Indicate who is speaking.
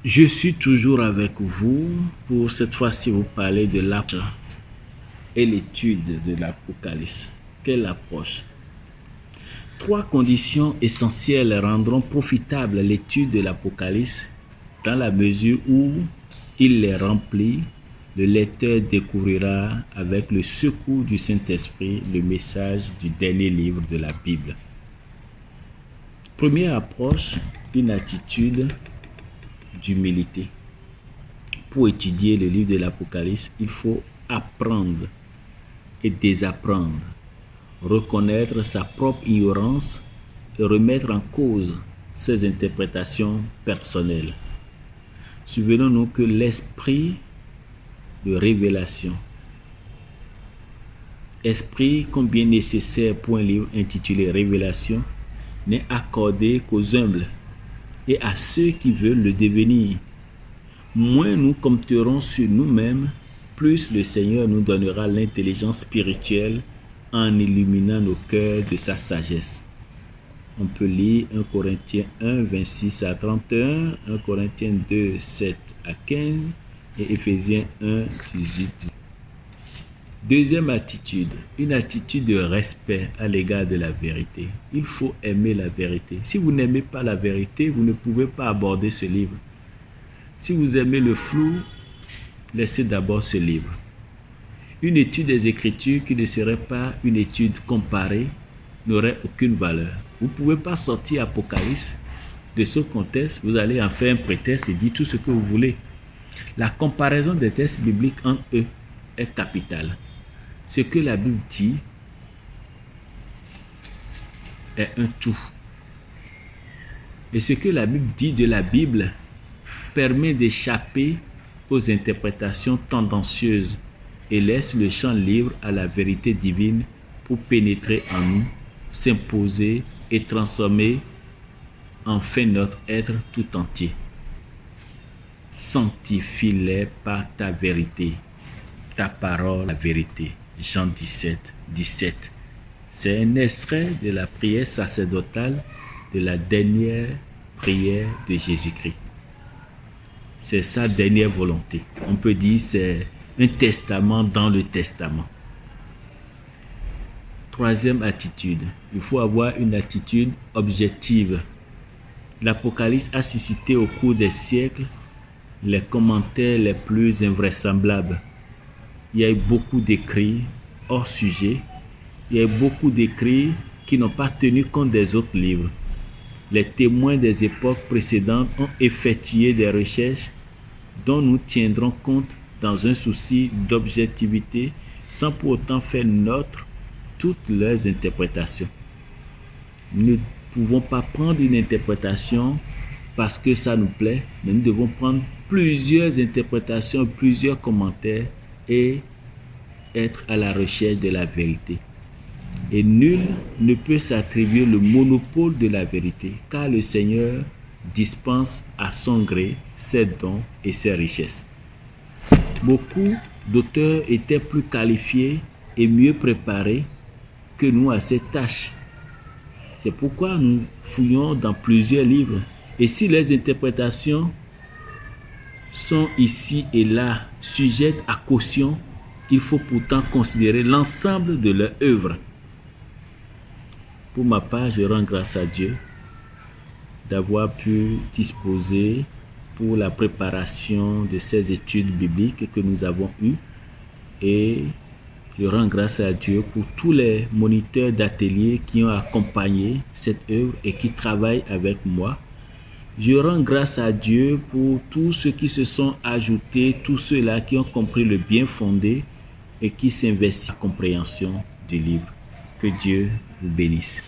Speaker 1: Je suis toujours avec vous pour cette fois-ci vous parler de l'approche et l'étude de l'Apocalypse. Quelle approche? 3 conditions essentielles rendront profitable l'étude de l'Apocalypse dans la mesure où il les remplit. Le lecteur découvrira avec le secours du Saint-Esprit le message du dernier livre de la Bible. Première approche, une attitude d'humilité. Pour étudier le livre de l'Apocalypse, il faut apprendre et désapprendre, reconnaître sa propre ignorance et remettre en cause ses interprétations personnelles. Souvenons-nous que l'esprit de révélation, esprit combien nécessaire pour un livre intitulé Révélation, n'est accordé qu'aux humbles et à ceux qui veulent le devenir. Moins nous compterons sur nous-mêmes, plus le Seigneur nous donnera l'intelligence spirituelle en illuminant nos cœurs de sa sagesse. On peut lire 1 Corinthiens 1, 26 à 31, 1 Corinthiens 2, 7 à 15 et Éphésiens 1, 18. Deuxième attitude, une attitude de respect à l'égard de la vérité. Il faut aimer la vérité. Si vous n'aimez pas la vérité, vous ne pouvez pas aborder ce livre. Si vous aimez le flou, laissez d'abord ce livre. Une étude des Écritures qui ne serait pas une étude comparée n'aurait aucune valeur. Vous ne pouvez pas sortir Apocalypse de ce contexte. Vous allez en faire un prétexte et dire tout ce que vous voulez. La comparaison des textes bibliques entre eux est capitale. Ce que la Bible dit est un tout. Et ce que la Bible dit de la Bible permet d'échapper aux interprétations tendancieuses et laisse le champ libre à la vérité divine pour pénétrer en nous, s'imposer et transformer enfin notre être tout entier. Sanctifie-les par ta vérité, ta parole, la vérité. Jean 17, 17. C'est un extrait de la prière sacerdotale de la dernière prière de Jésus-Christ. C'est sa dernière volonté. On peut dire c'est un testament dans le testament. Troisième attitude, il faut avoir une attitude objective. L'Apocalypse a suscité au cours des siècles les commentaires les plus invraisemblables. Il y a eu beaucoup d'écrits hors sujet. Il y a eu beaucoup d'écrits qui n'ont pas tenu compte des autres livres. Les témoins des époques précédentes ont effectué des recherches dont nous tiendrons compte dans un souci d'objectivité sans pour autant faire nôtre toutes leurs interprétations. Nous ne pouvons pas prendre une interprétation parce que ça nous plaît, mais nous devons prendre plusieurs interprétations, plusieurs commentaires et être à la recherche de la vérité. Et nul ne peut s'attribuer le monopole de la vérité, car le Seigneur dispense à son gré ses dons et ses richesses. Beaucoup d'auteurs étaient plus qualifiés et mieux préparés que nous à cette tâche. C'est pourquoi nous fouillons dans plusieurs livres. Et si les interprétations sont ici et là sujettes à caution, il faut pourtant considérer l'ensemble de leur œuvre. Pour ma part, je rends grâce à Dieu d'avoir pu disposer pour la préparation de ces études bibliques que nous avons eues. Et je rends grâce à Dieu pour tous les moniteurs d'atelier qui ont accompagné cette œuvre et qui travaillent avec moi. Je rends grâce à Dieu pour tous ceux qui se sont ajoutés, tous ceux-là qui ont compris le bien fondé et qui s'investissent dans la compréhension du livre. Que Dieu vous bénisse.